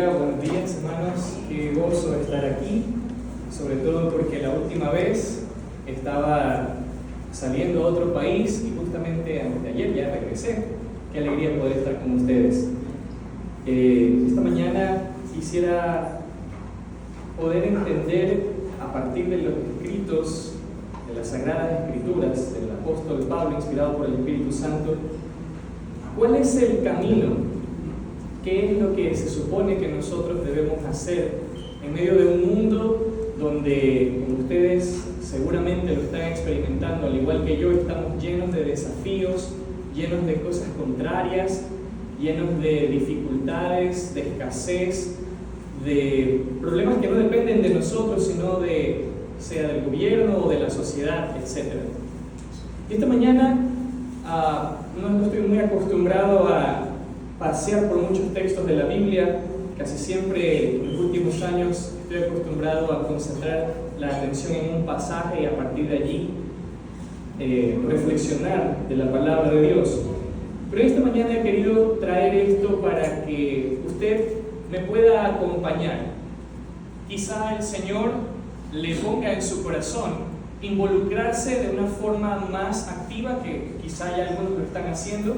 buenos días hermanos, qué gozo estar aquí, sobre todo porque la última vez estaba saliendo a otro país y justamente antes de ayer ya regresé. Qué alegría poder estar con ustedes. Esta mañana quisiera poder entender a partir de los escritos de las Sagradas Escrituras del apóstol Pablo, inspirado por el Espíritu Santo, cuál es el camino. ¿Qué es lo que se supone que nosotros debemos hacer en medio de un mundo donde, como ustedes seguramente lo están experimentando, al igual que yo, estamos llenos de desafíos, llenos de cosas contrarias, llenos de dificultades, de escasez, de problemas que no dependen de nosotros, sino sea del gobierno o de la sociedad, etc. Y esta mañana no estoy muy acostumbrado a pasear por muchos textos de la Biblia. Casi siempre en los últimos años estoy acostumbrado a concentrar la atención en un pasaje y a partir de allí reflexionar de la palabra de Dios. Pero esta mañana he querido traer esto para que usted me pueda acompañar. Quizá el Señor le ponga en su corazón involucrarse de una forma más activa, que quizá ya algunos lo están haciendo,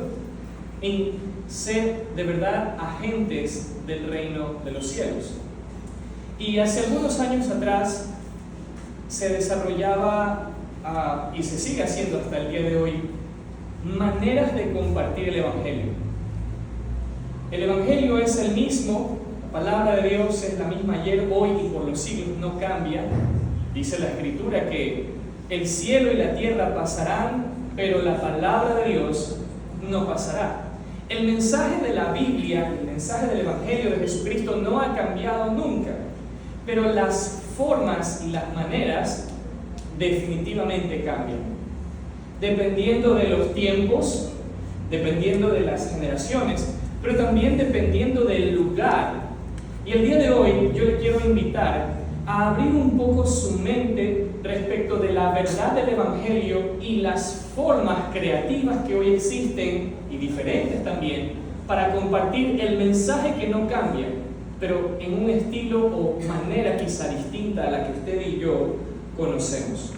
en ser de verdad agentes del reino de los cielos. Y hace algunos años atrás se desarrollaba y se sigue haciendo hasta el día de hoy maneras de compartir el Evangelio. El Evangelio es el mismo, la palabra de Dios es la misma ayer, hoy y por los siglos, no cambia. Dice la Escritura que el cielo y la tierra pasarán, pero la palabra de Dios no pasará. El mensaje de la Biblia, el mensaje del Evangelio de Jesucristo no ha cambiado nunca, pero las formas y las maneras definitivamente cambian, dependiendo de los tiempos, dependiendo de las generaciones, pero también dependiendo del lugar. Y el día de hoy yo le quiero invitar a abrir un poco su mente respecto de la verdad del Evangelio y las formas creativas que hoy existen, y diferentes también, para compartir el mensaje que no cambia, pero en un estilo o manera quizá distinta a la que usted y yo conocemos.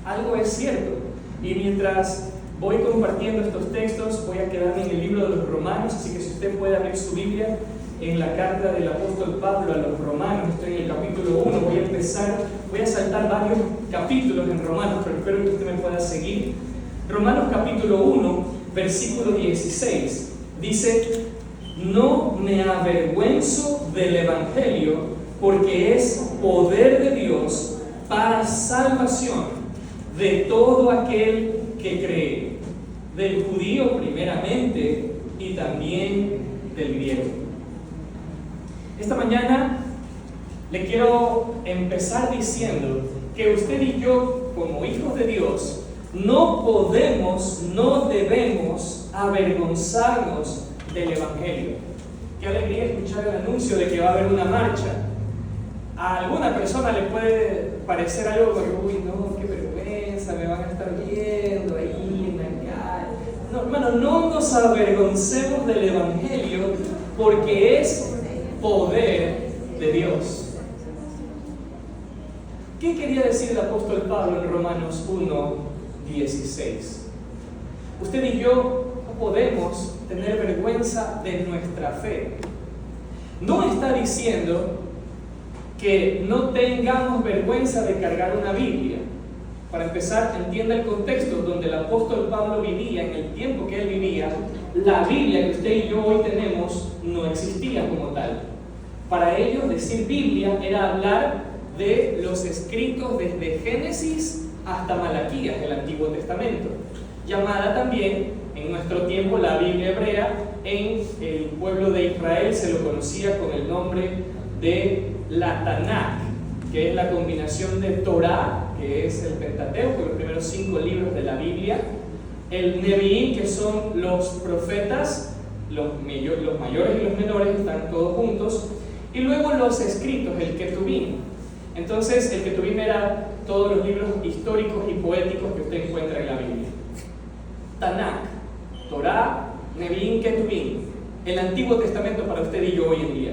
Algo es cierto, y mientras voy compartiendo estos textos, voy a quedarme en el libro de los Romanos, así que si usted puede abrir su Biblia en la carta del apóstol Pablo a los Romanos, estoy en el capítulo 1, voy a saltar varios capítulos en Romanos, pero espero que usted me pueda seguir. Romanos capítulo 1, versículo 16, dice: no me avergüenzo del Evangelio, porque es poder de Dios para salvación de todo aquel que cree, del judío primeramente y también del griego. Esta mañana le quiero empezar diciendo que usted y yo, como hijos de Dios, no podemos, no debemos avergonzarnos del Evangelio. Qué alegría escuchar el anuncio de que va a haber una marcha. A alguna persona le puede parecer algo como, uy, no, qué vergüenza, me van a estar viendo ahí, no, hermano, no nos avergoncemos del Evangelio, porque es poder de Dios. ¿Qué quería decir el apóstol Pablo en Romanos 1:16? Usted y yo no podemos tener vergüenza de nuestra fe. No está diciendo que no tengamos vergüenza de cargar una Biblia. Para empezar, entienda el contexto donde el apóstol Pablo vivía, en el tiempo que él vivía. La Biblia que usted y yo hoy tenemos no existía como tal. Para ellos decir Biblia era hablar de los escritos desde Génesis hasta Malaquías, el Antiguo Testamento, llamada también en nuestro tiempo la Biblia hebrea. En el pueblo de Israel se lo conocía con el nombre de la Tanakh, que es la combinación de Torah, que es el Pentateuco, los primeros 5 libros de la Biblia, el Nevi'im, que son los profetas, los mayores y los menores están todos juntos, y luego los escritos, el Ketubim. Entonces el Ketubim era todos los libros históricos y poéticos que usted encuentra en la Biblia. Tanakh, Torah, Nevi'im, Ketubim. el Antiguo Testamento para usted y yo hoy en día.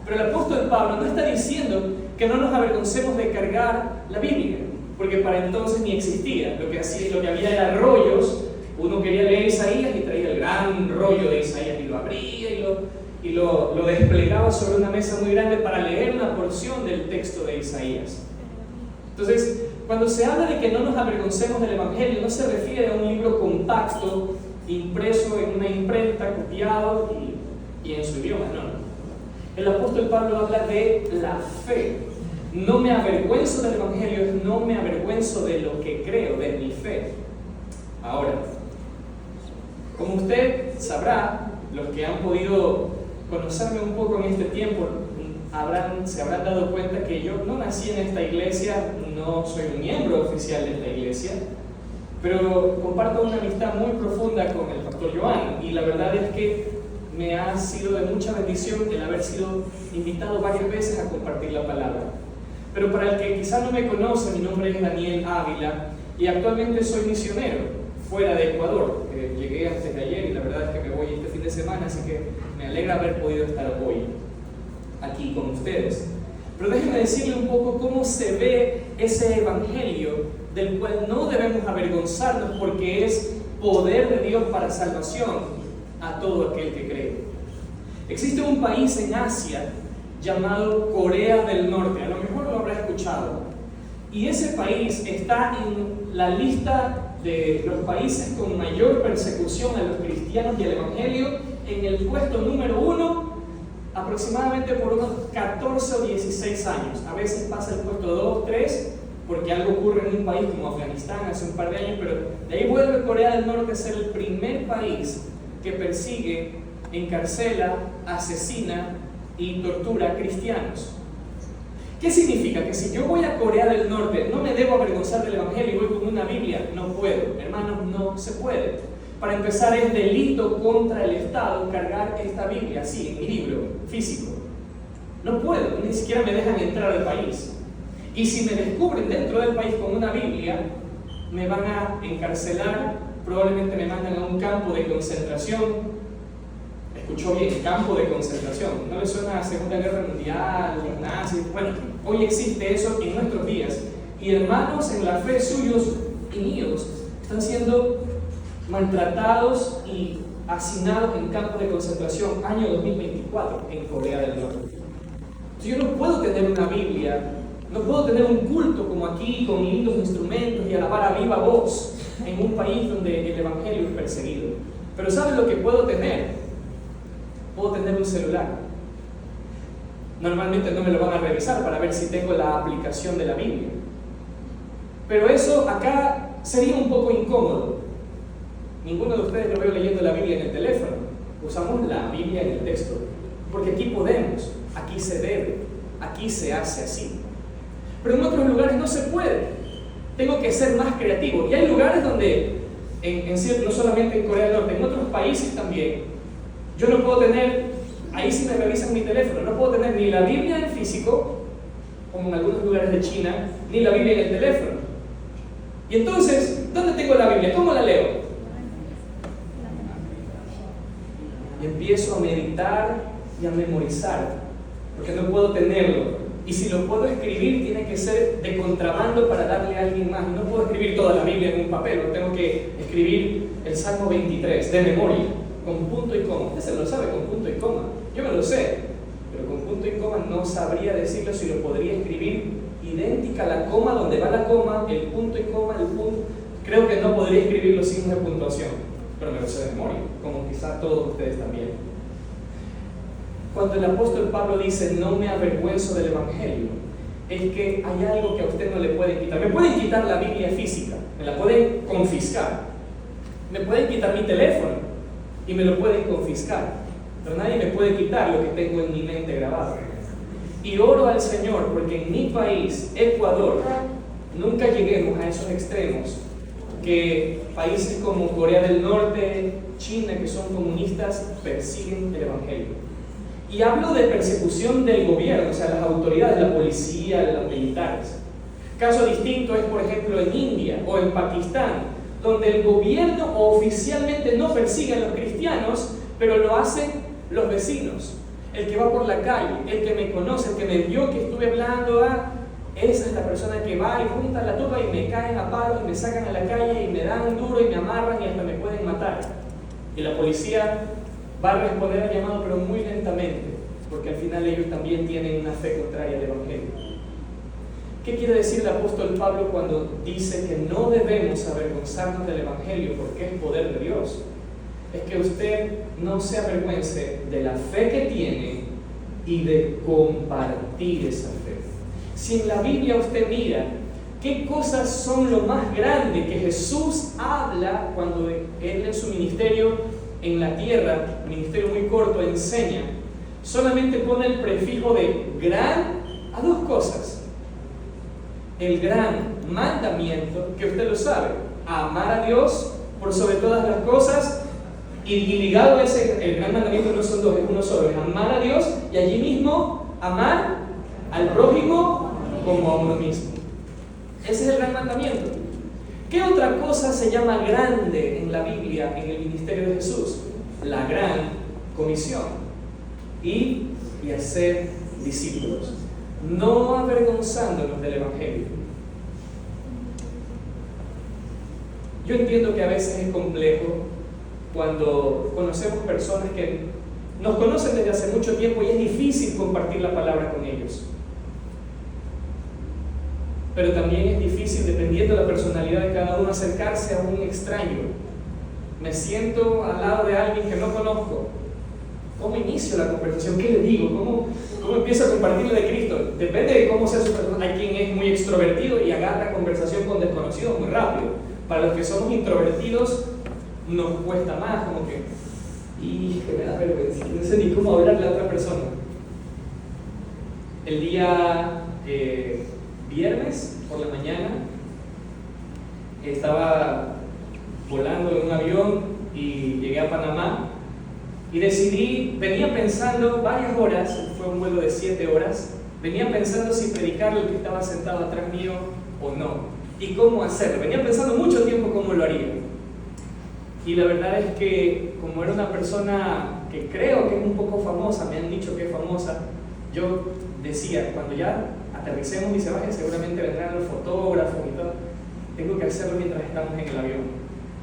Pero el apóstol Pablo no está diciendo que no nos avergoncemos de cargar la Biblia, porque para entonces ni existía. Lo que había era rollos. Uno quería leer Isaías y traía el gran rollo de Isaías y lo abría y lo desplegaba sobre una mesa muy grande para leer una porción del texto de Isaías. Entonces, cuando se habla de que no nos avergoncemos del Evangelio, no se refiere a un libro compacto, impreso en una imprenta, copiado y en su idioma, no. El apóstol Pablo habla de la fe. No me avergüenzo del Evangelio, no me avergüenzo de lo que creo, de mi fe. Ahora, como usted sabrá, los que han podido conocerme un poco en este tiempo, se habrán dado cuenta que yo no nací en esta iglesia, no soy un miembro oficial de esta iglesia, pero comparto una amistad muy profunda con el pastor Joan, y la verdad es que me ha sido de mucha bendición el haber sido invitado varias veces a compartir la palabra. Pero para el que quizá no me conoce, mi nombre es Daniel Ávila y actualmente soy misionero fuera de Ecuador. Llegué antes de ayer y la verdad es que me voy este fin de semana, así que me alegra haber podido estar hoy aquí con ustedes. Pero déjenme decirle un poco cómo se ve ese evangelio del cual no debemos avergonzarnos, porque es poder de Dios para salvación a todo aquel que cree. Existe un país en Asia llamado Corea del Norte, a lo mejor lo habrá escuchado, y ese país está en la lista de los países con mayor persecución a los cristianos y al evangelio, en el puesto número 1, aproximadamente por unos 14 o 16 años. A veces pasa el puesto 2, 3, porque algo ocurre en un país como Afganistán hace un par de años, pero de ahí vuelve Corea del Norte a ser el primer país que persigue, encarcela, asesina y tortura a cristianos. ¿Qué significa? Que si yo voy a Corea del Norte, no me debo avergonzar del evangelio y voy con una Biblia. No puedo, hermanos, no se puede. Para empezar, es delito contra el Estado cargar esta Biblia así, en mi libro físico. No puedo, ni siquiera me dejan entrar al país. Y si me descubren dentro del país con una Biblia, me van a encarcelar, probablemente me mandan a un campo de concentración. Escuchó bien, campo de concentración. ¿No le suena a Segunda Guerra Mundial, los nazis? Bueno, hoy existe eso en nuestros días. Y hermanos en la fe suyos y míos están siendo maltratados y hacinados en campos de concentración, año 2024, en Corea del Norte. Entonces, yo no puedo tener una Biblia, no puedo tener un culto como aquí, con lindos instrumentos y alabar a viva voz en un país donde el evangelio es perseguido. Pero ¿saben lo que puedo tener? Puedo tener un celular. Normalmente no me lo van a revisar para ver si tengo la aplicación de la Biblia. Pero eso acá sería un poco incómodo. Ninguno de ustedes lo veo leyendo la Biblia en el teléfono. Usamos la Biblia en el texto. Porque aquí podemos, aquí se debe, aquí se hace así. Pero en otros lugares no se puede. Tengo que ser más creativo. Y hay lugares donde, no solamente en Corea del Norte, en otros países también, yo no puedo tener, ahí sí me revisan mi teléfono, no puedo tener ni la Biblia en físico, como en algunos lugares de China, ni la Biblia en el teléfono. Y entonces, ¿dónde tengo la Biblia? ¿Cómo la leo? Y empiezo a meditar y a memorizar, porque no puedo tenerlo. Y si lo puedo escribir, tiene que ser de contrabando para darle a alguien más. No puedo escribir toda la Biblia en un papel, tengo que escribir el Salmo 23 de memoria, con punto y coma. Usted se lo sabe con punto y coma. Yo me lo sé, pero con punto y coma no sabría decirlo si lo podría escribir idéntica a la coma, donde va la coma, el punto y coma, el punto. Creo que no podría escribir los signos de puntuación, pero me lo sé de memoria, como quizá todos ustedes también. Cuando el apóstol Pablo dice no me avergüenzo del evangelio, es que hay algo que a usted no le pueden quitar. Me pueden quitar la Biblia física, me la pueden confiscar, me pueden quitar mi teléfono y me lo pueden confiscar, pero nadie me puede quitar lo que tengo en mi mente grabado. Y oro al Señor porque en mi país, Ecuador, nunca lleguemos a esos extremos, que países como Corea del Norte, China, que son comunistas, persiguen el evangelio. Y hablo de persecución del gobierno, o sea, las autoridades, la policía, los militares. Caso distinto es, por ejemplo, en India o en Pakistán, donde el gobierno oficialmente no persigue a los cristianos, pero lo hace los vecinos, el que va por la calle, el que me conoce, el que me vio que estuve hablando, esa es la persona que va y junta la turba y me caen a palos y me sacan a la calle y me dan duro y me amarran y hasta me pueden matar. Y la policía va a responder al llamado, pero muy lentamente, porque al final ellos también tienen una fe contraria al Evangelio. ¿Qué quiere decir el apóstol Pablo cuando dice que no debemos avergonzarnos del Evangelio porque es poder de Dios? Es que usted no se avergüence de la fe que tiene y de compartir esa fe. Si en la Biblia usted mira qué cosas son lo más grande que Jesús habla cuando Él en su ministerio en la tierra, ministerio muy corto, enseña, solamente pone el prefijo de gran a dos cosas. El gran mandamiento, que usted lo sabe, amar a Dios por sobre todas las cosas, y ligado a ese, el gran mandamiento no son dos, es uno solo, es amar a Dios y allí mismo amar al prójimo como a uno mismo. Ese es el gran mandamiento. ¿Qué otra cosa se llama grande en la Biblia, en el ministerio de Jesús? La gran comisión. Y hacer discípulos, no avergonzándonos del Evangelio. Yo entiendo que a veces es complejo cuando conocemos personas que nos conocen desde hace mucho tiempo y es difícil compartir la palabra con ellos. Pero también es difícil, dependiendo de la personalidad de cada uno, acercarse a un extraño. Me siento al lado de alguien que no conozco. ¿Cómo inicio la conversación? ¿Qué le digo? ¿Cómo empiezo a compartirle de Cristo? Depende de cómo sea su persona. Hay quien es muy extrovertido y agarra conversación con desconocidos muy rápido. Para los que somos introvertidos, nos cuesta más, como que, me da vergüenza, no sé ni cómo hablarle a otra persona. El día viernes por la mañana estaba volando en un avión y llegué a Panamá y venía pensando varias horas, fue un vuelo de 7 horas, venía pensando si predicarle al que estaba sentado atrás mío o no, y cómo hacerlo. Venía pensando mucho tiempo cómo lo haría. Y la verdad es que como era una persona que creo que es un poco famosa, me han dicho que es famosa, yo decía, cuando ya aterricemos y se baje, seguramente vendrán los fotógrafos y todo, tengo que hacerlo mientras estamos en el avión.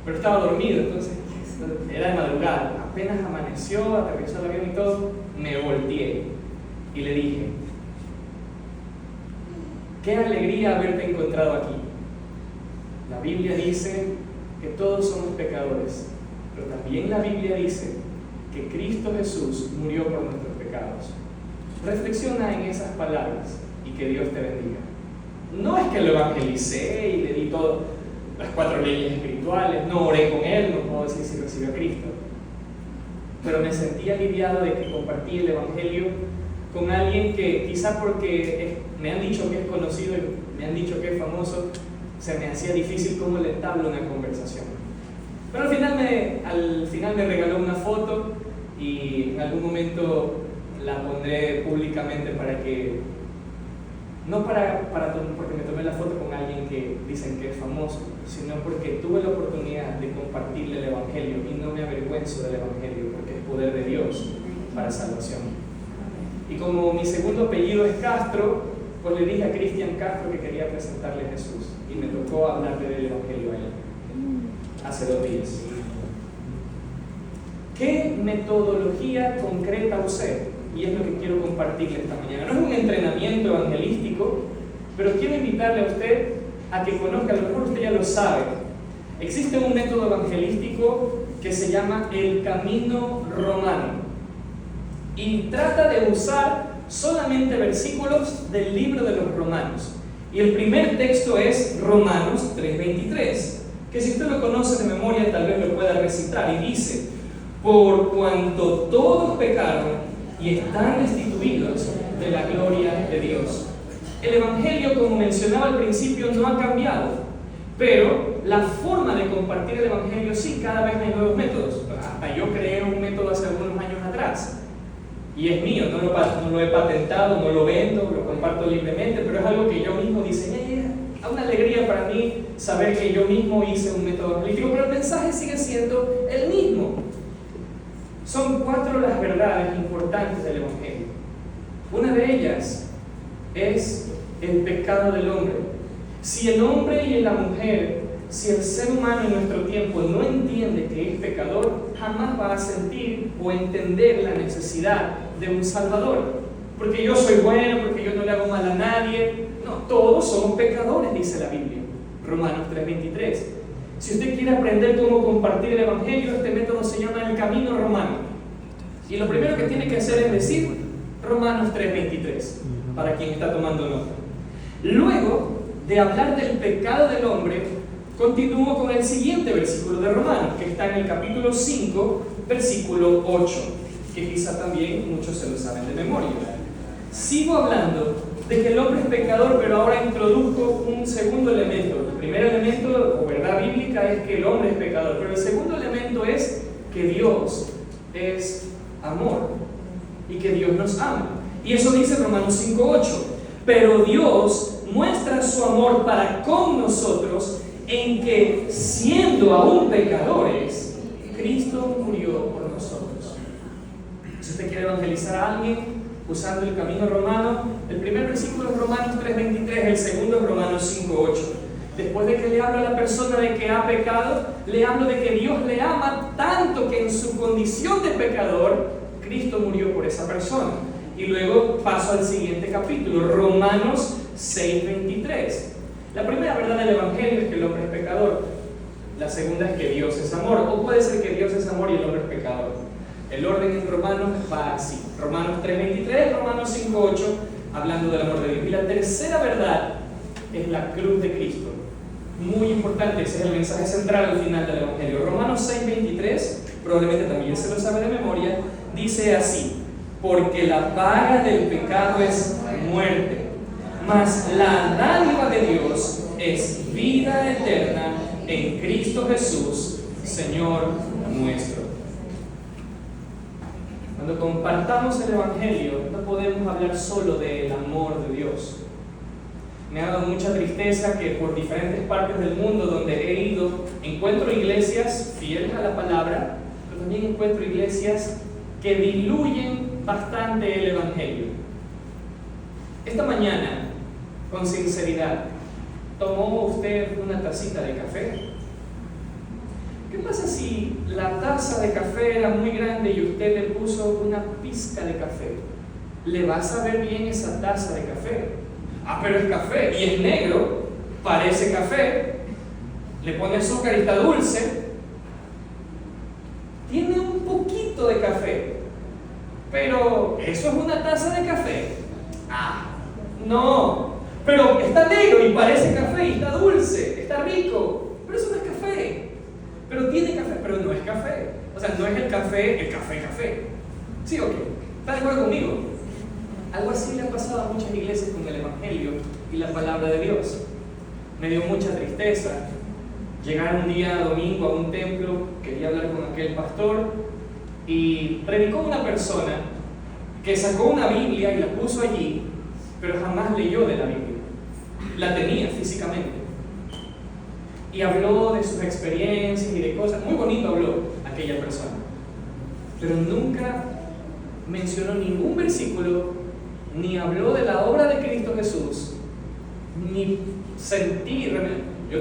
Pero estaba dormido, entonces era de madrugada, apenas amaneció, aterrizó el avión y todo, me volteé y le dije, qué alegría haberte encontrado aquí. La Biblia dice que todos somos pecadores, pero también la Biblia dice que Cristo Jesús murió por nuestros pecados. Reflexiona en esas palabras y que Dios te bendiga. No es que lo evangelicé y le di todas las 4 leyes espirituales, no oré con él, no puedo decir si recibió a Cristo, pero me sentí aliviado de que compartí el Evangelio con alguien que quizá porque me han dicho que es conocido y me han dicho que es famoso, se me hacía difícil cómo le entablo una conversación. Pero al final me regaló una foto y en algún momento la pondré públicamente para que, no porque me tomé la foto con alguien que dicen que es famoso, sino porque tuve la oportunidad de compartirle el Evangelio y no me avergüenzo del Evangelio porque es poder de Dios para salvación. Y como mi segundo apellido es Castro, pues le dije a Cristian Castro que quería presentarle a Jesús y me tocó hablarle del Evangelio a él hace 2 días. ¿Qué metodología concreta usé? Y es lo que quiero compartirle esta mañana. No es un entrenamiento evangelístico, pero quiero invitarle a usted a que conozca, a lo mejor usted ya lo sabe. Existe un método evangelístico que se llama el camino romano y trata de usar solamente versículos del libro de los Romanos. Y el primer texto es Romanos 3:23, que si usted lo conoce de memoria tal vez lo pueda recitar, y dice: por cuanto todos pecaron y están destituidos de la gloria de Dios. El Evangelio, como mencionaba al principio, no ha cambiado, pero la forma de compartir el Evangelio sí, cada vez hay nuevos métodos. Hasta yo creé un método hace algunos años atrás y es mío, no lo he patentado, no lo vendo, lo comparto libremente, pero es algo que yo mismo diseñé. Es una alegría para mí saber que yo mismo hice un método evangelístico, pero el mensaje sigue siendo el mismo. Son 4 las verdades importantes del Evangelio. Una de ellas es el pecado del hombre. Si el hombre y la mujer, si el ser humano en nuestro tiempo no entiende que es pecador, jamás va a sentir o entender la necesidad de un Salvador. Porque yo soy bueno, porque yo no le hago mal a nadie. No, todos somos pecadores, dice la Biblia. Romanos 3:23. Si usted quiere aprender cómo compartir el Evangelio, este método se llama el camino romano. Y lo primero que tiene que hacer es decir Romanos 3:23, para quien está tomando nota. Luego de hablar del pecado del hombre, continúo con el siguiente versículo de Romanos, que está en el capítulo 5, versículo 8, que quizá también muchos se lo saben de memoria. Sigo hablando de que el hombre es pecador, pero ahora introduzco un segundo elemento. El primer elemento, o verdad bíblica, es que el hombre es pecador, pero el segundo elemento es que Dios es amor y que Dios nos ama. Y eso dice Romanos 5:8. Pero Dios muestra su amor para con nosotros en que, siendo aún pecadores, Cristo murió por nosotros. Si usted quiere evangelizar a alguien usando el camino romano, el primer versículo es Romanos 3:23, el segundo es Romanos 5:8. Después de que le hablo a la persona de que ha pecado, le hablo de que Dios le ama tanto que en su condición de pecador, Cristo murió por esa persona. Y luego paso al siguiente capítulo, Romanos 6:23. La primera verdad del Evangelio es que el hombre es pecador. La segunda es que Dios es amor. O puede ser que Dios es amor y el hombre es pecador. El orden en Romanos va así. Romanos 3:23, Romanos 5:8, hablando del amor de Dios. Y la tercera verdad es la cruz de Cristo. Muy importante, ese es el mensaje central al final del Evangelio. Romanos 6:23, probablemente también se lo sabe de memoria, dice así: porque la paga del pecado es muerte, mas la dádiva de Dios es vida eterna en Cristo Jesús, Señor nuestro. Cuando compartamos el Evangelio, no podemos hablar solo del amor de Dios. Me ha dado mucha tristeza que por diferentes partes del mundo donde he ido, encuentro iglesias fieles a la palabra, pero también encuentro iglesias que diluyen bastante el Evangelio. Esta mañana, con sinceridad, ¿tomó usted una tacita de café? ¿Qué pasa si la taza de café era muy grande y usted le puso una pizca de café? ¿Le va a saber bien esa taza de café? Ah, pero es café y es negro, parece café, le pone azúcar y está dulce. Tiene un poquito de café, pero ¿eso es una taza de café? Ah, no, pero está negro y parece café y está dulce, está rico, pero eso no es café. Pero tiene café, pero no es café. O sea, no es el café. ¿Sí o qué? ¿Está de acuerdo conmigo? Algo así le ha pasado a muchas iglesias con el Evangelio y la palabra de Dios. Me dio mucha tristeza llegar un día domingo a un templo, quería hablar con aquel pastor y predicó una persona que sacó una Biblia y la puso allí, pero jamás leyó de la Biblia. La tenía físicamente. Y habló de sus experiencias y de cosas. Muy bonito habló aquella persona. Pero nunca mencionó ningún versículo, ni habló de la obra de Cristo Jesús, ni sentí. Yo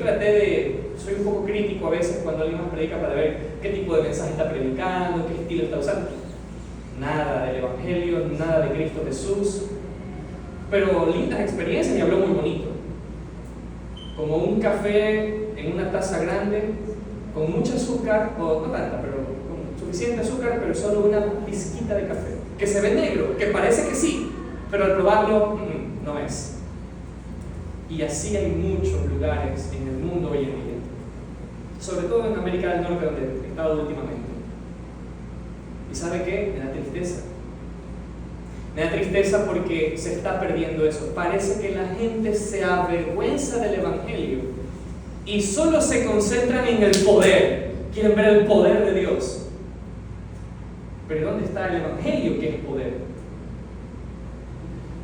soy un poco crítico a veces cuando alguien más predica para ver qué tipo de mensaje está predicando, qué estilo está usando. Nada del Evangelio, nada de Cristo Jesús. Pero lindas experiencias y habló muy bonito. Como un café en una taza grande, con mucho azúcar, o no tanta, pero con suficiente azúcar, pero solo una pizquita de café, que se ve negro, que parece que sí, pero al probarlo, no es. Y así hay muchos lugares en el mundo hoy en día, sobre todo en América del Norte, donde he estado últimamente. ¿Y sabe qué? Me da tristeza. Me da tristeza porque se está perdiendo eso. Parece que la gente se avergüenza del Evangelio y solo se concentran en el poder. Quieren ver el poder de Dios. Pero ¿dónde está el Evangelio, que es poder?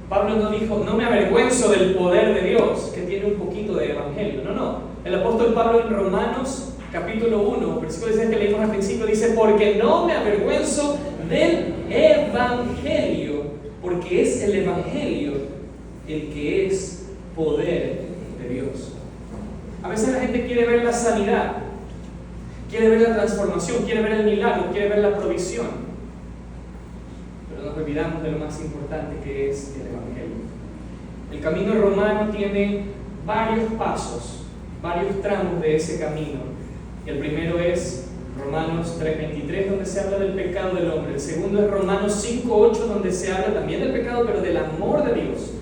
Pablo no dijo, no me avergüenzo del poder de Dios, que tiene un poquito de Evangelio. No. El apóstol Pablo en Romanos capítulo 1, versículo 16 que leímos al principio, dice: porque no me avergüenzo del Evangelio, porque es el Evangelio el que es poder de Dios. A veces la gente quiere ver la sanidad, quiere ver la transformación, quiere ver el milagro, quiere ver la provisión, pero nos olvidamos de lo más importante, que es el Evangelio. El camino romano tiene varios pasos, varios tramos de ese camino. El primero es Romanos 3:23, donde se habla del pecado del hombre. El segundo es Romanos 5:8, donde se habla también del pecado, pero del amor de Dios.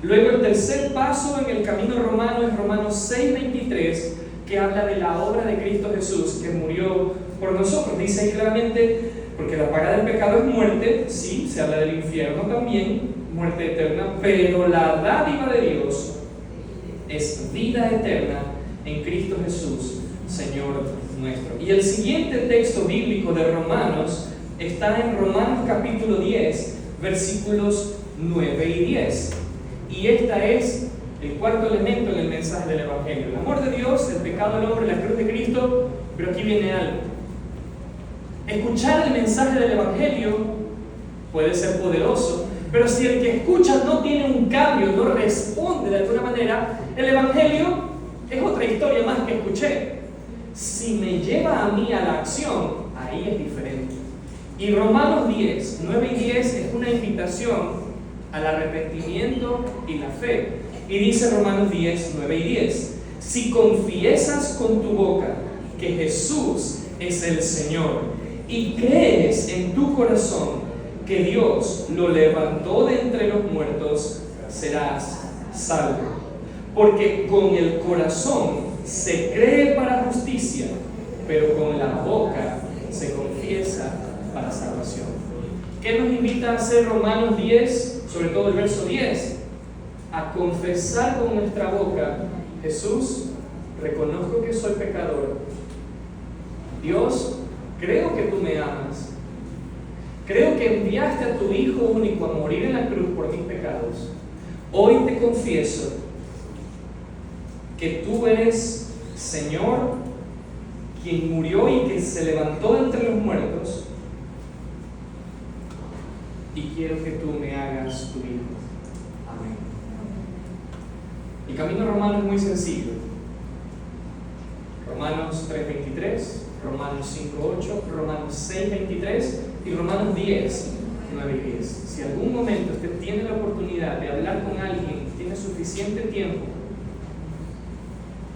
Luego el tercer paso en el camino romano es Romanos 6:23, que habla de la obra de Cristo Jesús, que murió por nosotros. Dice ahí claramente: porque la paga del pecado es muerte. Sí, se habla del infierno también, muerte eterna, pero la dádiva de Dios es vida eterna en Cristo Jesús, Señor nuestro. Y el siguiente texto bíblico de Romanos está en Romanos capítulo 10, versículos 9 y 10. Y este es el cuarto elemento en el mensaje del Evangelio: el amor de Dios, el pecado del hombre, la cruz de Cristo. Pero aquí viene algo. Escuchar el mensaje del Evangelio puede ser poderoso, pero si el que escucha no tiene un cambio, no responde de alguna manera, el Evangelio es otra historia más que escuché. Si me lleva a mí a la acción, ahí es diferente. Y Romanos 10, 9 y 10 es una invitación al arrepentimiento y la fe. Y dice Romanos 10, 9 y 10: si confiesas con tu boca que Jesús es el Señor y crees en tu corazón que Dios lo levantó de entre los muertos, serás salvo. Porque con el corazón se cree para justicia, pero con la boca se confiesa para salvación. ¿Qué nos invita a hacer Romanos 10, sobre todo el verso 10? A confesar con nuestra boca: Jesús, reconozco que soy pecador. Dios, creo que tú me amas. Creo que enviaste a tu Hijo único a morir en la cruz por mis pecados. Hoy te confieso que tú eres Señor, quien murió y que se levantó de entre los muertos, y quiero que tú me hagas tu Hijo. Amén. El camino romano es muy sencillo. Romanos 3:23, Romanos 5:8, Romanos 6:23 y Romanos 10, 9 y 10. Si algún momento usted tiene la oportunidad de hablar con alguien, tiene suficiente tiempo,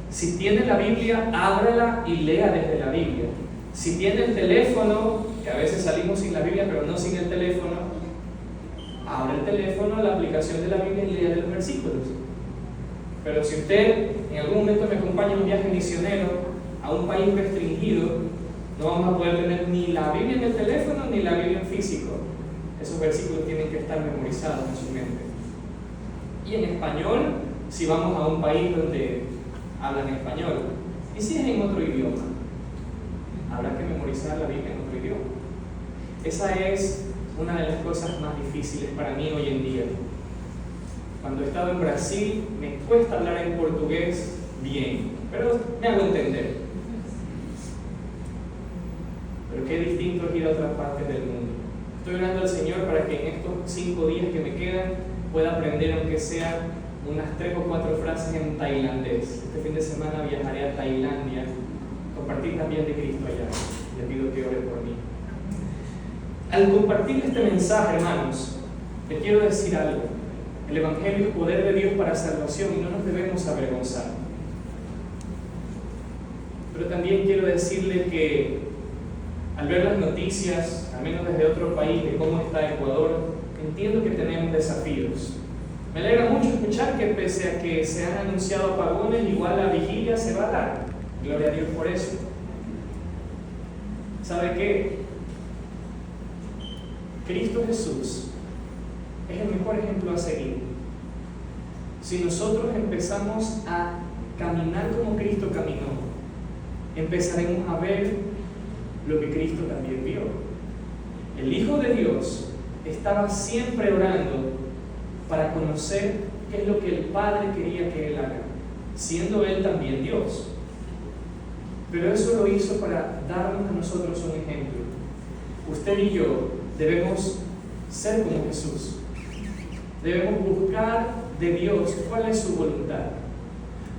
si tiene la Biblia, ábrala y lea desde la Biblia. Si tiene el teléfono, que a veces salimos sin la Biblia, pero no sin el teléfono, abra el teléfono, la aplicación de la Biblia y lea los versículos. Pero si usted en algún momento me acompaña en un viaje misionero a un país restringido, no vamos a poder tener ni la Biblia en el teléfono ni la Biblia en físico. Esos versículos tienen que estar memorizados en su mente. Y en español, si vamos a un país donde hablan español, y si es en otro idioma, habrá que memorizar la Biblia en otro idioma. Esa es una de las cosas más difíciles para mí hoy en día. Cuando he estado en Brasil, me cuesta hablar en portugués bien, pero me hago entender. Pero qué distinto es ir a otras partes del mundo. Estoy orando al Señor para que en estos 5 días que me quedan pueda aprender, aunque sea unas 3 o 4 frases en tailandés. Este fin de semana viajaré a Tailandia, compartir también de Cristo allá. Le pido que ore por mí. Al compartir este mensaje, hermanos, les quiero decir algo. El Evangelio es poder de Dios para salvación y no nos debemos avergonzar. Pero también quiero decirle que al ver las noticias, al menos desde otro país, de cómo está Ecuador, entiendo que tenemos desafíos. Me alegra mucho escuchar que pese a que se han anunciado apagones, igual la vigilia se va a dar. Gloria a Dios por eso. ¿Sabe qué? Cristo Jesús es el mejor ejemplo a seguir. Si nosotros empezamos a caminar como Cristo caminó, empezaremos a ver lo que Cristo también vio. El Hijo de Dios estaba siempre orando para conocer qué es lo que el Padre quería que Él haga, siendo Él también Dios. pero eso lo hizo para darnos a nosotros un ejemplo. Usted y yo debemos ser como Jesús. Debemos buscar de Dios cuál es su voluntad.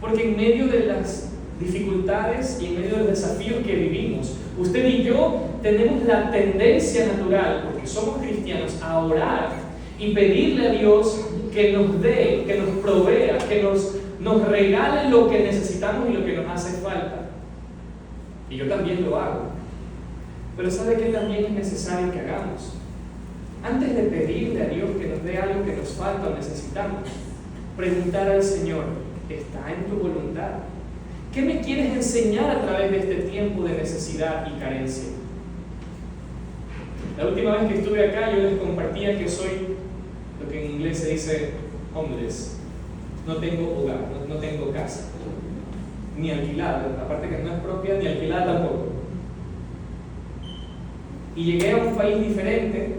Porque en medio de las dificultades y en medio de los desafíos que vivimos, usted y yo tenemos la tendencia natural, porque somos cristianos, a orar y pedirle a Dios que nos dé, que nos provea, que nos regale lo que necesitamos y lo que nos hace falta. Y yo también lo hago. Pero ¿sabe qué también es necesario que hagamos? Antes de pedirle a Dios que nos dé algo que nos falta o necesitamos, preguntar al Señor, ¿está en tu voluntad? ¿Qué me quieres enseñar a través de este tiempo de necesidad y carencia? La última vez que estuve acá yo les compartía que soy lo que en inglés se dice homeless. No tengo hogar, no tengo casa, ni alquilada, aparte que no es propia, ni alquilada tampoco. Y llegué a un país diferente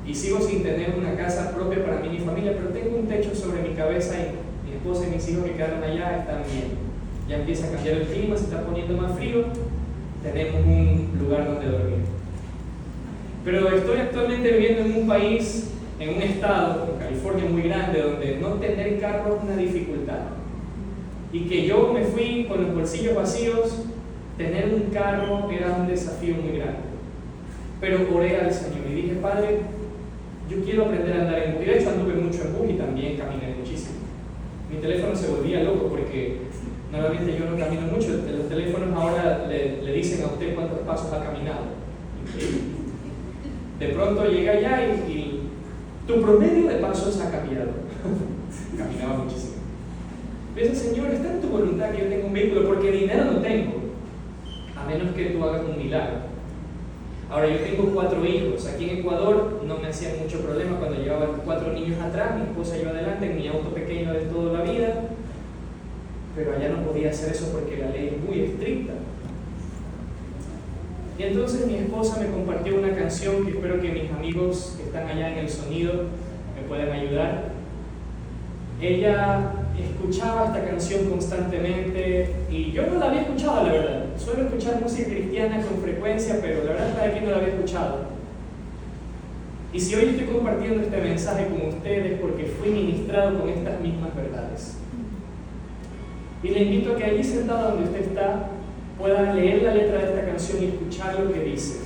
y sigo sin tener una casa propia para mí y mi familia, pero tengo un techo sobre mi cabeza y mi esposa y mis hijos que quedaron allá están bien. Ya empieza a cambiar el clima, se está poniendo más frío, tenemos un lugar donde dormir. Pero estoy actualmente viviendo en un país, en un estado, en California muy grande, donde no tener carro es una dificultad. Y que yo me fui con los bolsillos vacíos, tener un carro era un desafío muy grande. Pero oré al Señor y dije, Padre, yo quiero aprender a andar en bus. Y de hecho anduve mucho en bus y también caminé muchísimo. Mi teléfono se volvía loco porque normalmente yo no camino mucho. Los teléfonos ahora le dicen a usted cuántos pasos ha caminado. Increíble. De pronto llega allá y tu promedio de pasos ha cambiado. Caminaba muchísimo. Pero dice, Señor, está en tu voluntad que yo tenga un vehículo, porque dinero no tengo, a menos que tú hagas un milagro. Ahora, yo tengo 4 hijos. Aquí en Ecuador no me hacía mucho problema cuando llevaba 4 niños atrás, mi esposa iba adelante en mi auto pequeño de toda la vida, pero allá no podía hacer eso porque la ley es muy estricta. Y entonces mi esposa me compartió una canción que espero que mis amigos que están allá en el sonido me puedan ayudar. Ella escuchaba esta canción constantemente y yo no la había escuchado, la verdad. Suelo escuchar música cristiana con frecuencia, pero la verdad es que aquí no la había escuchado. Y si hoy estoy compartiendo este mensaje con ustedes porque fui ministrado con estas mismas verdades. Y le invito a que allí sentado donde usted está pueda leer la letra de esta canción y escuchar lo que dice.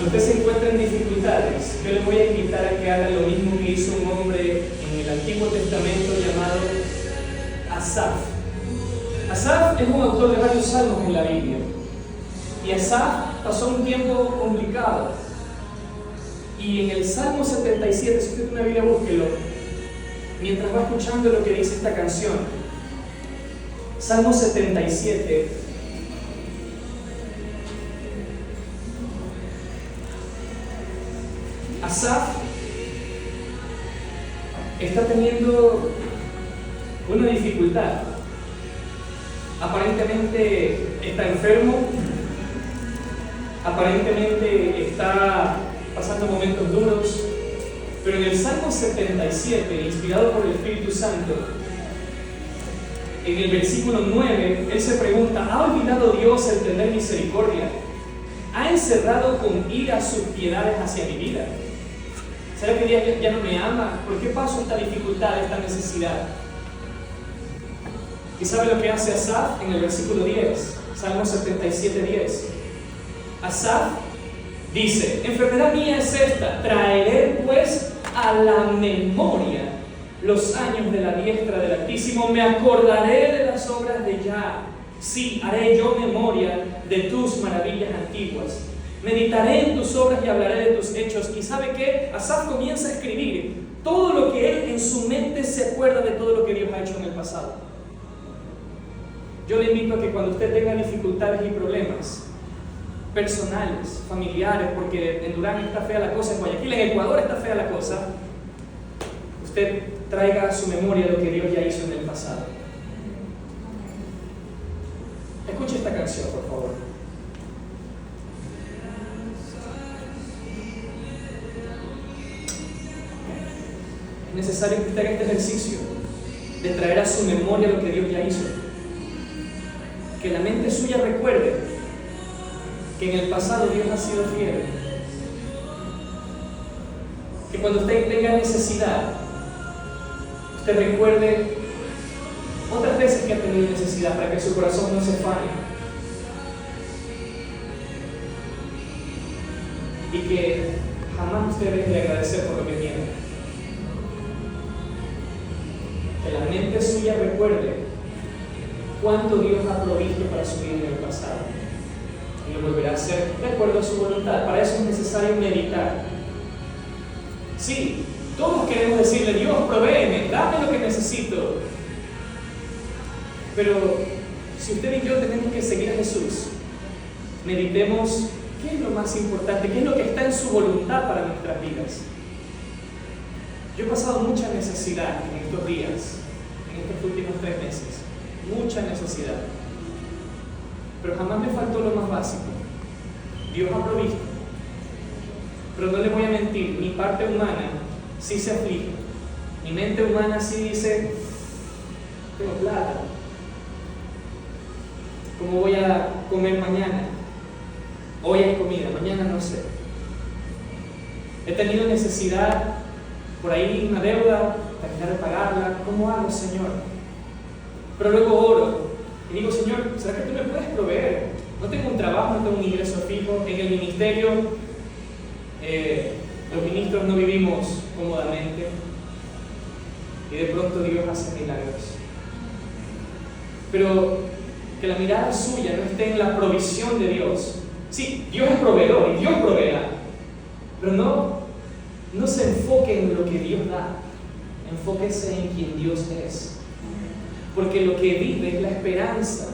Usted se encuentra en dificultades, yo le voy a invitar a que haga lo mismo que hizo un hombre en el Antiguo Testamento llamado Asaf. Asaf es un autor de varios salmos en la Biblia. Y Asaf pasó un tiempo complicado. Y en el Salmo 77, si usted tiene una Biblia, búsquelo, mientras va escuchando lo que dice esta canción. Salmo 77. Asaf está teniendo una dificultad. Aparentemente está enfermo, aparentemente está pasando momentos duros, Pero en el Salmo 77, inspirado por el Espíritu Santo, en el versículo 9, él se pregunta: ¿ha olvidado Dios el tener misericordia? ¿Ha encerrado con ira sus piedades hacia mi vida? ¿Será que Dios ya no me ama? ¿Por qué paso esta dificultad, esta necesidad? ¿Y sabe lo que hace Asaf en el versículo 10? Salmo 77, 10. Asaf dice: enfermedad mía es esta, traeré pues a la memoria los años de la diestra del Altísimo, me acordaré de las obras de Yah. Sí, haré yo memoria de tus maravillas antiguas. Meditaré en tus obras y hablaré de tus hechos. ¿Y sabe qué? Asaf comienza a escribir todo lo que él en su mente se acuerda de todo lo que Dios ha hecho en el pasado. Yo le invito a que cuando usted tenga dificultades y problemas personales, familiares, porque en Durán está fea la cosa, en Guayaquil, en Ecuador está fea la cosa, usted traiga a su memoria lo que Dios ya hizo en el pasado. Escuche esta canción, por favor. Es necesario que usted haga este ejercicio de traer a su memoria lo que Dios ya hizo. Que la mente suya recuerde que en el pasado Dios ha sido fiel. Que cuando usted tenga necesidad, usted recuerde otras veces que ha tenido necesidad para que su corazón no se falle. Y que jamás usted deje de agradecer por lo que tiene. Que la mente suya recuerde cuánto Dios ha provisto para su vida en el pasado. Y lo volverá a hacer de acuerdo a su voluntad. Para eso es necesario meditar. Sí, todos queremos decirle: Dios, provéeme, dame lo que necesito. Pero si usted y yo tenemos que seguir a Jesús, meditemos qué es lo más importante, qué es lo que está en su voluntad para nuestras vidas. Yo he pasado mucha necesidad en estos días, en estos últimos 3 meses, mucha necesidad. Pero jamás me faltó lo más básico. Dios ha provisto. Pero no le voy a mentir, mi parte humana sí se aflige. Mi mente humana sí dice: tengo plata. ¿Cómo voy a comer mañana? Hoy hay comida, mañana no sé. He tenido necesidad, por ahí una deuda, terminar de pagarla. ¿Cómo hago, Señor? Pero luego oro y digo: Señor, ¿será que tú me puedes proveer? No tengo un trabajo, no tengo un ingreso fijo. En el ministerio, los ministros no vivimos cómodamente. Y de pronto Dios hace milagros. Pero que la mirada suya no esté en la provisión de Dios. Sí, Dios es proveedor y Dios proveerá. Pero no se enfoque en lo que Dios da. Enfóquese en quien Dios es. Porque lo que vive es la esperanza.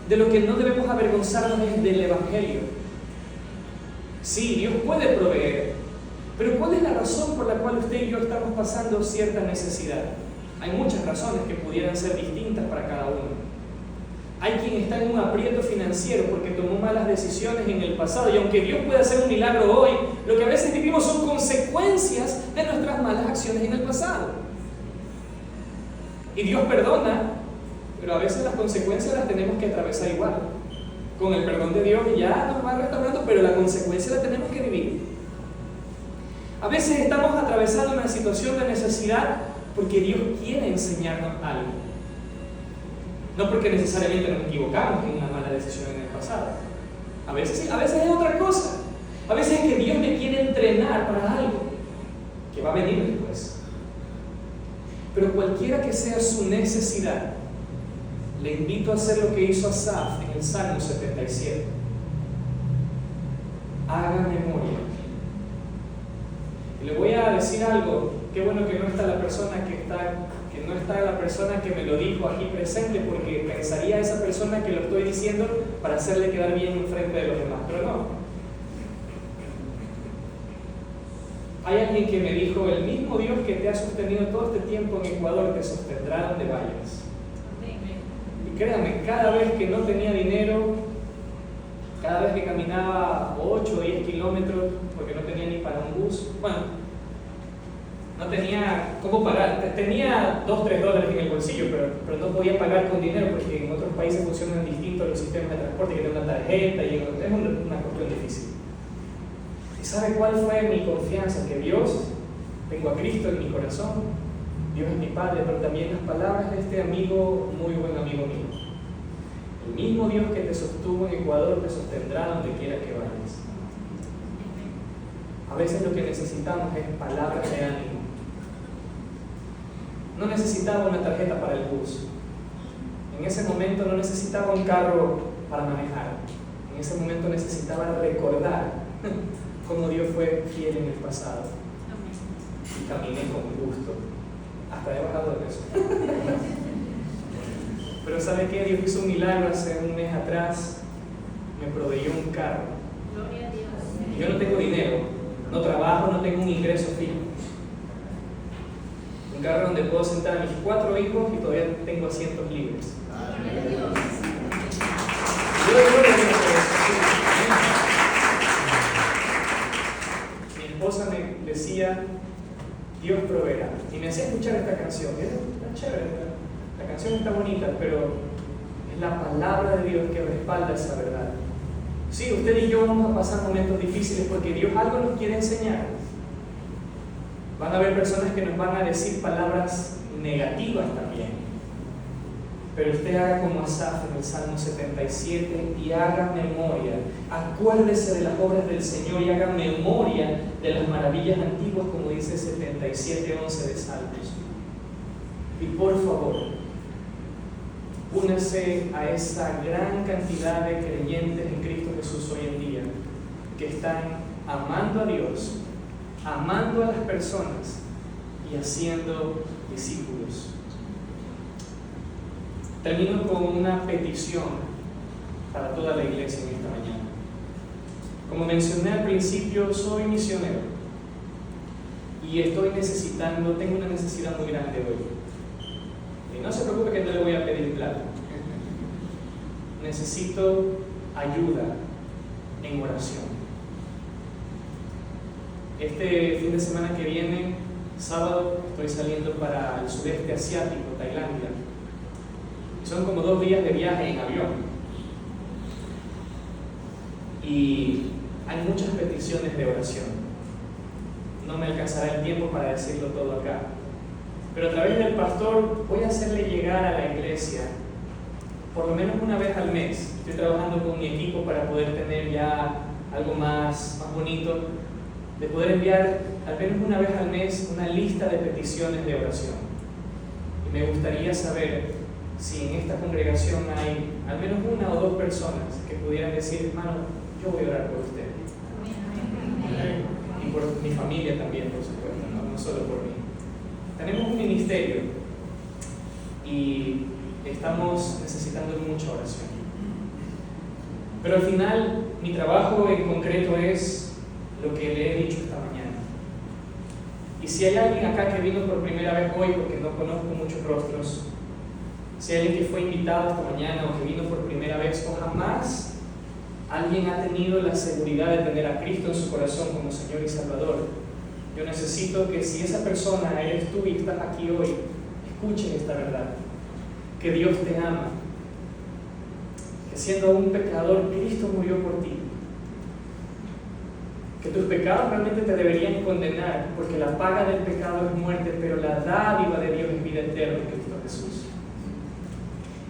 De lo que no debemos avergonzarnos es del Evangelio. Sí, Dios puede proveer. Pero ¿cuál es la razón por la cual usted y yo estamos pasando cierta necesidad? Hay muchas razones que pudieran ser distintas para cada uno. Hay quien está en un aprieto financiero porque tomó malas decisiones en el pasado, y aunque Dios puede hacer un milagro hoy, lo que a veces vivimos son consecuencias de nuestras malas acciones en el pasado. Y Dios perdona, pero a veces las consecuencias las tenemos que atravesar igual. Con el perdón de Dios ya nos va restaurando, pero la consecuencia la tenemos que vivir. A veces estamos atravesando una situación de necesidad porque Dios quiere enseñarnos algo. No porque necesariamente nos equivocamos en una mala decisión en el pasado. A veces sí, a veces es otra cosa. A veces es que Dios me quiere entrenar para algo que va a venir después. Pero cualquiera que sea su necesidad, le invito a hacer lo que hizo Asaf en el Salmo 77. Haga memoria. Y le voy a decir algo. Qué bueno que no está la persona que me lo dijo aquí presente, porque pensaría esa persona que lo estoy diciendo para hacerle quedar bien en frente de los demás, pero no. Hay alguien que me dijo: el mismo Dios que te ha sostenido todo este tiempo en Ecuador te sostendrá donde vayas. Y créanme, cada vez que no tenía dinero, cada vez que caminaba 8 o 10 kilómetros porque no tenía ni para un bus, bueno, no tenía cómo pagar. Tenía $2-3 en el bolsillo, pero no podía pagar con dinero porque en otros países funcionan distintos los sistemas de transporte, que tienen una tarjeta y es una cuestión difícil. ¿Y sabe cuál fue mi confianza? Que Dios, tengo a Cristo en mi corazón, Dios es mi Padre, pero también las palabras de este amigo, muy buen amigo mío. El mismo Dios que te sostuvo en Ecuador te sostendrá donde quiera que vayas. A veces lo que necesitamos es palabras de ánimo. No necesitaba una tarjeta para el bus. En ese momento no necesitaba un carro para manejar. En ese momento necesitaba recordar cómo Dios fue fiel en el pasado. Y caminé con gusto. Hasta he bajado de peso. Pero ¿sabe qué? Dios hizo un milagro hace un mes atrás. Me proveyó un carro. Gloria a Dios. Yo no tengo dinero, no trabajo, no tengo un ingreso fijo. Un carro donde puedo sentar a mis 4 hijos y todavía tengo asientos libres. Gloria a Dios. Yo doy gloria a Dios por eso. Mi esposa me decía, Dios proveerá. Y me hacía escuchar esta canción. Está chévere, la canción está bonita, pero es la palabra de Dios que respalda esa verdad. Sí, usted y yo vamos a pasar momentos difíciles porque Dios algo nos quiere enseñar. Van a haber personas que nos van a decir palabras negativas también. Pero usted haga como Asaf en el Salmo 77 y haga memoria. Acuérdese de las obras del Señor y haga memoria de las maravillas antiguas, como dice 77:11 de Salmos. Y por favor, únase a esa gran cantidad de creyentes en Cristo Jesús hoy en día que están amando a Dios, amando a las personas y haciendo discípulos. Termino con una petición para toda la iglesia en esta mañana. Como mencioné al principio, soy misionero y tengo una necesidad muy grande hoy. Y no se preocupe que no le voy a pedir plata. Necesito ayuda en oración. Este fin de semana que viene, sábado, estoy saliendo para el sudeste asiático, Tailandia. Son como 2 días de viaje en avión. Y hay muchas peticiones de oración. No me alcanzará el tiempo para decirlo todo acá. Pero a través del pastor voy a hacerle llegar a la iglesia por lo menos una vez al mes. Estoy trabajando con mi equipo para poder tener ya algo más bonito, de poder enviar al menos una vez al mes una lista de peticiones de oración. Y me gustaría saber si en esta congregación hay al menos 1 o 2 personas que pudieran decir, hermano, yo voy a orar por usted. Y por mi familia también, por supuesto, no solo por mí. Tenemos un ministerio y estamos necesitando mucha oración. Pero al final, mi trabajo en concreto es lo que le he dicho esta mañana. Y si hay alguien acá que vino por primera vez hoy, porque no conozco muchos rostros, si hay alguien que fue invitado esta mañana o que vino por primera vez o jamás alguien ha tenido la seguridad de tener a Cristo en su corazón como Señor y Salvador, yo necesito que si esa persona eres tú y estás aquí hoy, escuchen esta verdad, que Dios te ama, que siendo un pecador, Cristo murió por ti, que tus pecados realmente te deberían condenar, porque la paga del pecado es muerte, pero la dádiva de Dios es vida eterna en Cristo Jesús.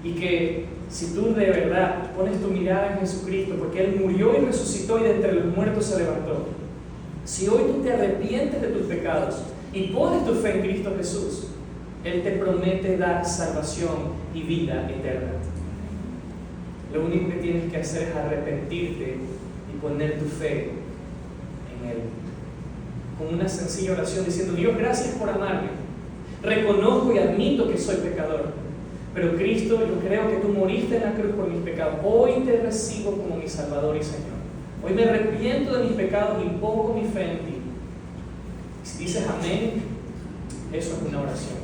Y que si tú de verdad pones tu mirada en Jesucristo, porque Él murió y resucitó y de entre los muertos se levantó, si hoy tú te arrepientes de tus pecados y pones tu fe en Cristo Jesús, Él te promete dar salvación y vida eterna. Lo único que tienes que hacer es arrepentirte y poner tu fe en Él, con una sencilla oración diciendo, Dios, gracias por amarme, reconozco y admito que soy pecador, pero Cristo, yo creo que tú moriste en la cruz por mis pecados. Hoy te recibo como mi Salvador y Señor. Hoy me arrepiento de mis pecados y pongo mi fe en ti. Si dices amén, eso es una oración.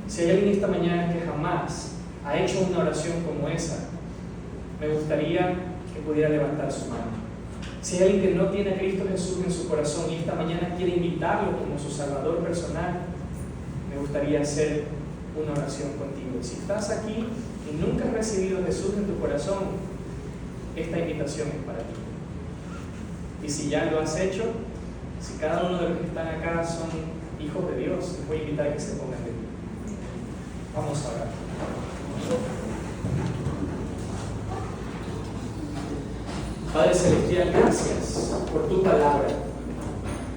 Si hay alguien esta mañana que jamás ha hecho una oración como esa, me gustaría que pudiera levantar su mano. Si hay alguien que no tiene a Cristo Jesús en su corazón y esta mañana quiere invitarlo como su Salvador personal, me gustaría hacer una oración contigo. Si estás aquí y nunca has recibido a Jesús en tu corazón, esta invitación es para ti. Y si ya lo has hecho, si cada uno de los que están acá son hijos de Dios, les voy a invitar a que se pongan de pie. Vamos a orar. Padre Celestial, gracias por tu palabra.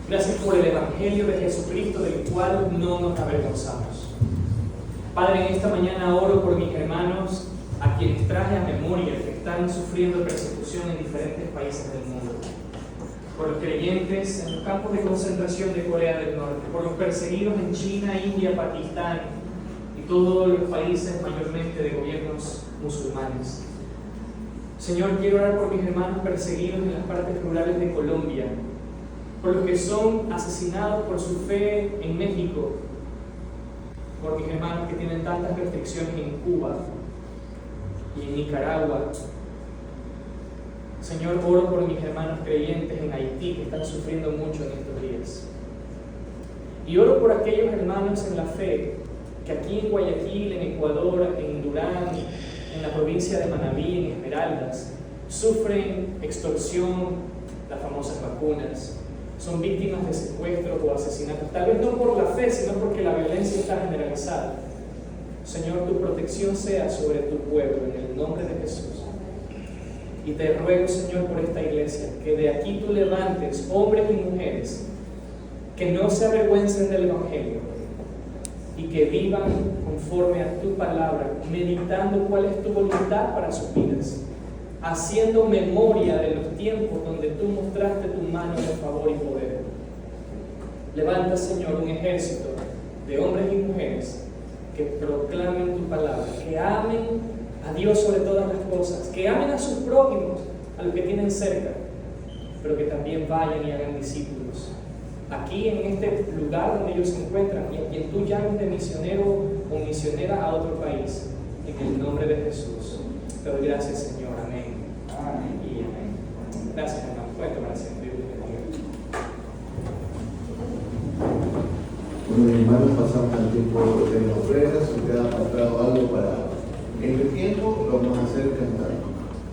Gracias por el Evangelio de Jesucristo, del cual no nos avergonzamos. Padre, en esta mañana oro por mis hermanos, a quienes traje a memoria, que están sufriendo persecución en diferentes países del mundo. Por los creyentes en los campos de concentración de Corea del Norte, por los perseguidos en China, India, Pakistán y todos los países mayormente de gobiernos musulmanes. Señor, quiero orar por mis hermanos perseguidos en las partes rurales de Colombia, por los que son asesinados por su fe en México, por mis hermanos que tienen tantas restricciones en Cuba y en Nicaragua. Señor, oro por mis hermanos creyentes en Haití que están sufriendo mucho en estos días. Y oro por aquellos hermanos en la fe que aquí en Guayaquil, en Ecuador, en Durán, en la provincia de Manabí, en Esmeraldas, sufren extorsión, las famosas vacunas, son víctimas de secuestros o asesinatos, tal vez no por la fe, sino porque la violencia está generalizada. Señor, tu protección sea sobre tu pueblo, en el nombre de Jesús. Y te ruego, Señor, por esta iglesia, que de aquí tú levantes hombres y mujeres que no se avergüencen del Evangelio y que vivan conforme a tu palabra, meditando cuál es tu voluntad para sus vidas, haciendo memoria de los tiempos donde tú mostraste tu mano de favor y poder. Levanta, Señor, un ejército de hombres y mujeres que proclamen tu palabra, que amen a Dios sobre todas las cosas, que amen a sus prójimos, a los que tienen cerca, pero que también vayan y hagan discípulos aquí en este lugar donde ellos se encuentran, y a quien tú llames de misionero o misionera a otro país, en el nombre de Jesús. Te doy gracias, Señor. Amén. Amén y amén. Gracias, hermano. Pueden tomar asiento. Bueno, mis hermanos, pasamos al tiempo de ofrendas. Si te ha faltado algo para este tiempo, lo vamos a hacer cantando.